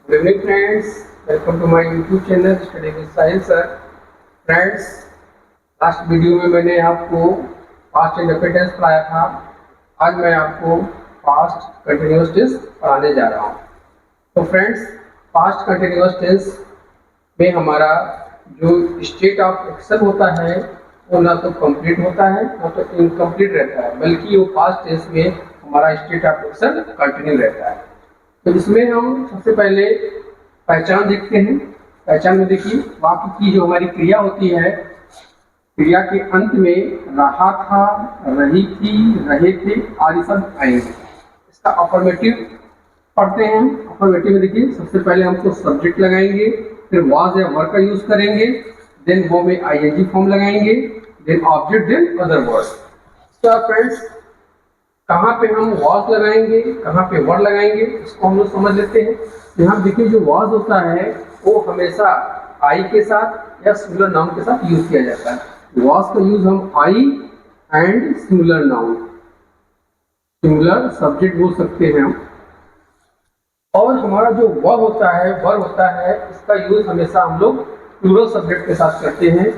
Good evening friends, welcome to my YouTube channel Study with Sahil sir. Friends, last video में मैंने आपको past indefinite tense पढ़ाया था। आज मैं आपको पास्ट कंटिन्यूअस टेंस पढ़ाने जा रहा हूँ। तो फ्रेंड्स, पास्ट कंटिन्यूअस टेंस में हमारा जो स्टेट ऑफ एक्शन होता है वो ना तो कंप्लीट होता है ना तो इनकम्प्लीट रहता है, बल्कि वो पास्ट टेंस में हमारा स्टेट ऑफ एक्शन कंटिन्यू रहता है। तो इसमें हम सबसे पहले पहचान देखते हैं। पहचान में देखिए, वाक्य की जो हमारी क्रिया होती है, क्रिया के अंत में रहा था, रही थी, रहे थे आदि शब्द आएंगे। इसका अफर्मेटिव पढ़ते हैं। अफर्मेटिव में देखिए, सबसे पहले हमको सब्जेक्ट लगाएंगे, फिर वाज या वर का यूज करेंगे, देन वो में आईएनजी फॉर्म लगाएंगे, then object, then other words. तो फ्रेंड्स, कहाँ पे हम वाज लगाएंगे, कहाँ पे वर लगाएंगे, इसको हम लोग समझ लेते हैं। यहाँ देखिए, जो वाज होता है वो हमेशा आई के साथ या सिंगुलर नाउन के साथ यूज किया जाता है। वाज का यूज हम I and singular noun, singular subject बोल सकते हैं हम। और हमारा जो वर होता है, इसका यूज हमेशा हम लोग प्लूरल सब्जेक्ट के साथ करते हैं,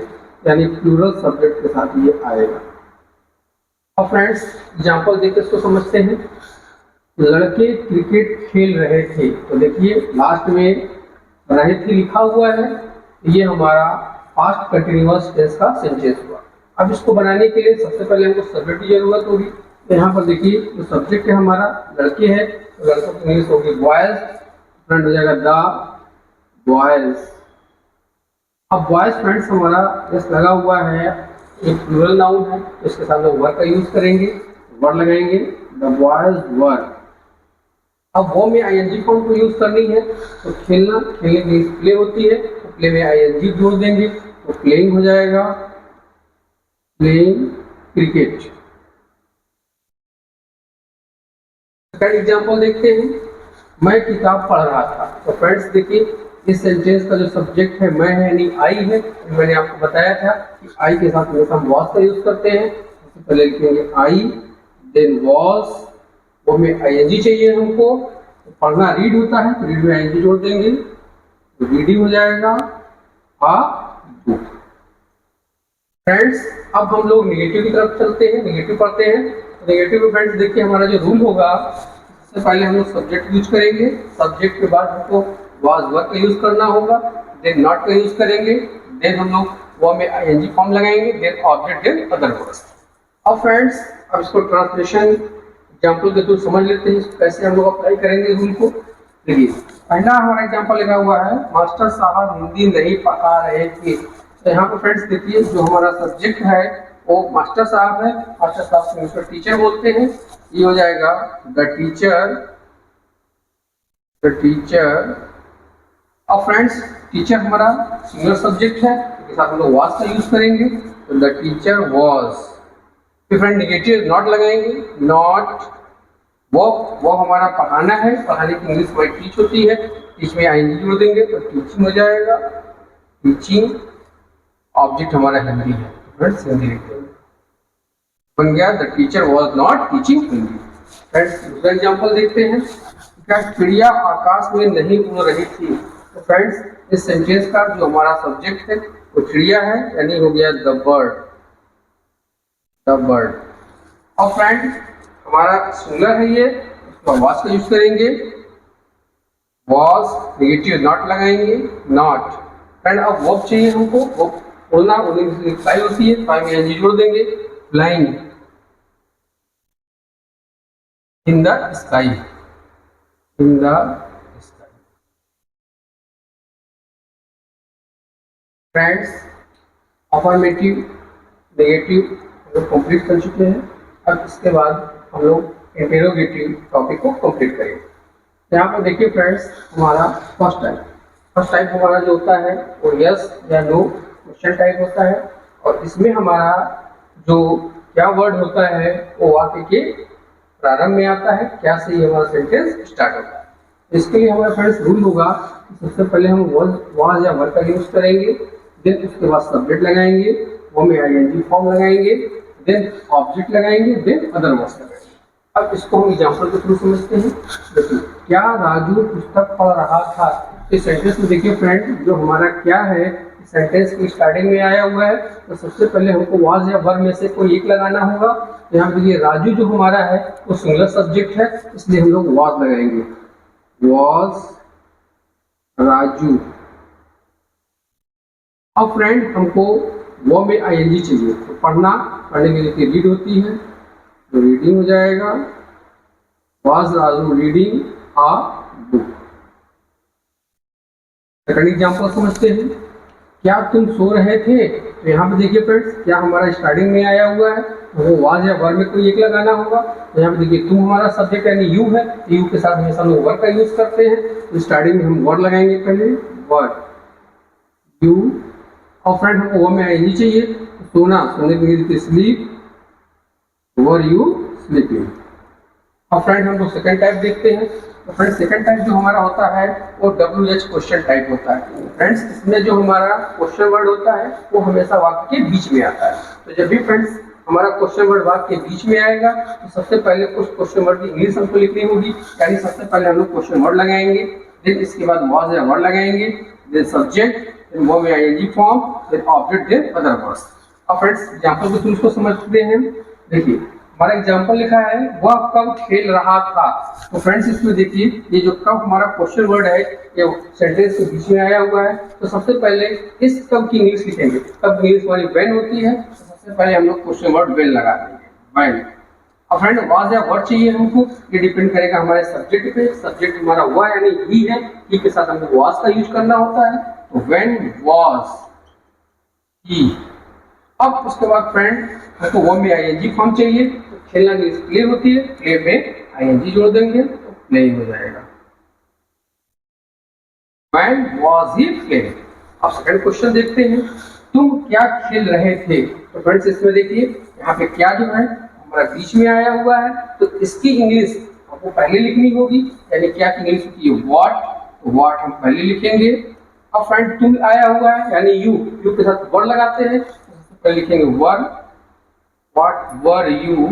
यानी प्लूरल सब्जेक्ट के साथ ये आएगा। अब फ्रेंड्स, एग्जाम्पल देखकर इसको समझते हैं। लड़के क्रिकेट खेल रहे थे, तो देखिए लास्ट में रहे थे लिखा हुआ है, ये हमारा पास्ट कंटिन्यूअस टेंस का सेंटेंस हुआ। अब इसको बनाने के लिए सबसे पहले हमको सब्जेक्ट की जरूरत होगी। तो यहाँ पर देखिए, जो सब्जेक्ट है हमारा लड़के है, तो लड़कों की इंग्लिश होगी बॉयज, फ्रेंड हो जाएगा द बॉयज। अब बॉयज फ्रेंड्स हमारा जस्ट लगा हुआ है, एक प्लूरल नाउन है, तो इसके साथ लोग वर का यूज करेंगे, वर लगाएंगे, द बॉयज वर। अब वो में आईएनजी फॉर्म को यूज करनी है, तो खेलना, खेलने की प्ले होती है, तो प्ले में आईएनजी जोड़ देंगे, तो प्लेइंग हो जाएगा, प्लेइंग क्रिकेट। सेकंड एग्जांपल देखते हैं। मैं किताब पढ़ रहा था, तो फ्रेंड्स देखिए, इस सेंटेंस का जो सब्जेक्ट है मैं है, यानी आई है। मैंने आपको बताया था कि आई के साथ हमेशा हम वॉज का यूज करते हैं। सबसे पहले लिखेंगे आई, देन वॉज, वो में आईएनजी चाहिए हमको। तो पढ़ना रीड होता है, तो रीड में आईएनजी जोड़ देंगे, तो रीडिंग हो जाएगा आ बुक। फ्रेंड्स, अब हम लोग नेगेटिव की तरफ चलते हैं, नेगेटिव पढ़ते हैं। तो नेगेटिव में फ्रेंड्स देखिए, हमारा जो रूल होगा, सबसे पहले हम लोग सब्जेक्ट यूज करेंगे, सब्जेक्ट के बाद हमको वाज वर का यूज करना होगा, देन नॉट का यूज करेंगे, देन हम लोग वो में आईएनजी फॉर्म लगाएंगे, then object, then other words. अब फ्रेंड्स, अब इसको ट्रांसलेशन एग्जांपल के थ्रू समझ लेते हैं, कैसे हम लोग अप्लाई करेंगे रूल को। देखिए, पहला हमारा एग्जांपल लिखा हुआ है, मास्टर साहब हिंदी नहीं पढ़ा रहे थे। तो यहाँ पर फ्रेंड्स देखिए, जो हमारा सब्जेक्ट है वो मास्टर साहब है। मास्टर साहब को टीचर बोलते हैं, ये हो जाएगा द टीचर, द टीचर। अब फ्रेंड्स, टीचर हमारा सिंगुलर सब्जेक्ट है, इसके साथ हम लोग वाज का यूज करेंगे, तो द टीचर वाज। फिर फ्रेंड नेगेटिव नॉट लगाएंगे, नॉट, वो हमारा पढ़ाना है, पढ़ाने की इंग्लिश हमारी टीच होती है, टीच में आईएनजी जोड़ देंगे, तो टीचिंग हो जाएगा, टीचिंग। ऑब्जेक्ट हमारा हिंदी है, फ्रेंड्स हिंदी लिखेंगे, बन गया the teacher was not teaching Hindi. Friends, दूसरा एग्जांपल देखते हैं। क्या चिड़िया आकाश में नहीं उड़ रही थी? तो फ्रेंड्स, इस सेंटेंस का जो हमारा सब्जेक्ट है वो चिड़िया है, यानी हो गया द बर्ड, द बर्ड। और फ्रेंड्स, हमारा सिंगुलर है ये, इसको वाज का यूज करेंगे, वाज, नेगेटिव नॉट लगाएंगे, नॉट। फ्रेंड, अब वर्ब चाहिए हमको, वो बोलना, उन्हें फ्लाई होती है, फ्लाई में एनजी जोड़ देंगे, flying in the sky, in the sky. Friends, affirmative, negative हम लोग कंप्लीट कर चुके हैं। अब इसके बाद हम लोग इंटेरोगेटिव टॉपिक को कंप्लीट करेंगे। यहाँ पर देखिए फ्रेंड्स, हमारा फर्स्ट टाइप हमारा जो होता है वो यस या नो क्वेश्चन टाइप होता है, और इसमें हमारा जो क्या वर्ड होता है वो वाक्य के प्रारंभ में आता है, क्या से हमारा सेंटेंस स्टार्ट होता है। इसके लिए हमारा फ्रेंड्स रूल होगा, सबसे पहले हम वाज या वर का यूज करेंगे, देन उसके बाद सब्जेक्ट लगाएंगे, वो में आईएनजी फॉर्म लगाएंगे, देन ऑब्जेक्ट लगाएंगे, देन अदर वर्ड्स लगाएंगे। अब इसको हम एग्जांपल के थ्रू समझते हैं। देखिए, क्या राजू पुस्तक पढ़ रहा था। इस सेंटेंस में देखिए फ्रेंड, जो हमारा क्या है सेंटेंस की स्टार्टिंग में आया हुआ है, तो सबसे पहले हमको वाज या वर में से कोई एक लगाना होगा। तो यहाँ पे देखिए राजू जो हमारा है वो सिंगुलर सब्जेक्ट है, इसलिए हम लोग वाज लगाएंगे, वाज राजू। अब फ्रेंड हमको वो में आईएनजी चाहिए, तो पढ़ने के लिए रीड होती है, तो रीडिंग हो जाएगा, was Raju reading a book. Second example समझते हैं, क्या तुम सो रहे थे। तो यहाँ पे देखिए फ्रेंड्स, क्या हमारा स्टार्टिंग में आया हुआ है, तो वो वाज या वर में कोई एक लगाना होगा। तो यहाँ पे देखिए तुम हमारा सब्जेक्ट यानी यू है, तो यू के साथ हमेशा लोग वर का यूज करते हैं, तो स्टार्टिंग में हम वर लगाएंगे, पहले वर यू। और फ्रेंड हमको वो में आएंगी चाहिए, सोना, सोने के लिए स्लीप, वर यू स्लीपिंग। अब फ्रेंड हम लोग सेकंड टाइप देखते हैं। तो फ्रेंड सेकंड टाइप जो हमारा होता है वो WH क्वेश्चन टाइप होता है। फ्रेंड्स इसमें जो हमारा क्वेश्चन वर्ड होता है वो हमेशा वाक्य के बीच में आता है। तो जब भी फ्रेंड्स हमारा क्वेश्चन वर्ड वाक्य के बीच में आएगा, तो सबसे पहले उस क्वेश्चन वर्ड की इंग्लिश हमको लिखनी होगी, यानी सबसे पहले हम लोग क्वेश्चन वर्ड लगाएंगे, देन इसके बाद वाज या वर्ड लगाएंगे, देन सब्जेक्ट, देन वो में ING form, then object, then other words. अब फ्रेंड्स एग्जांपल के थ्रू इसको समझते हैं। देखिए हमारा एग्जांपल लिखा है, वह कब खेल रहा था। तो फ्रेंड्स इसमें देखिए ये जो कब हमारा क्वेश्चन वर्ड है ये सेंटेंस के बीच में आया हुआ है, तो सबसे पहले इस कब की इंग्लिश लिखेंगे। कब इंग्लिश वाली व्हेन होती है, तो सबसे पहले हम लोग क्वेश्चन वर्ड व्हेन लगा देंगे, व्हेन। अब फ्रेंड वाज या वर्ड चाहिए हमको, ये डिपेंड करेगा हमारे सब्जेक्ट पे। सब्जेक्ट हमारा हुआ यानी ही है, ही के साथ हमको वाज का यूज करना होता है, तो व्हेन वाज ही। अब उसके बाद फ्रेंड हमको वो में आईएनजी फॉर्म चाहिए, तो खेलना की प्ले होती है, प्ले में आईएनजी जोड़ देंगे तो प्ले हो जाएगा, When was he playing? अब सेकंड क्वेश्चन देखते हैं, तुम क्या खेल रहे थे। तो फ्रेंड्स इसमें देखिए यहाँ पे क्या जो है हमारा बीच में आया हुआ है, तो इसकी इंग्लिश हमको पहले लिखनी होगी, यानी क्या की इंग्लिश होती है व्हाट, तो व्हाट हम पहले लिखेंगे। अब फ्रेंड तुम आया हुआ है यानी यू, यू के साथ वर्ड लगाते हैं, पहले लिखेंगे वर, व्हाट वर यू।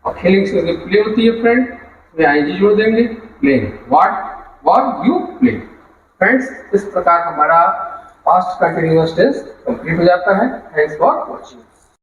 और खेलिंग से प्ले होती है फ्रेंड, इसमें आईएनजी जोड़ देंगे, play, what were you play. Friends इस प्रकार हमारा पास्ट कंटिन्यूअस टेंस कंप्लीट हो जाता है। Thanks for watching.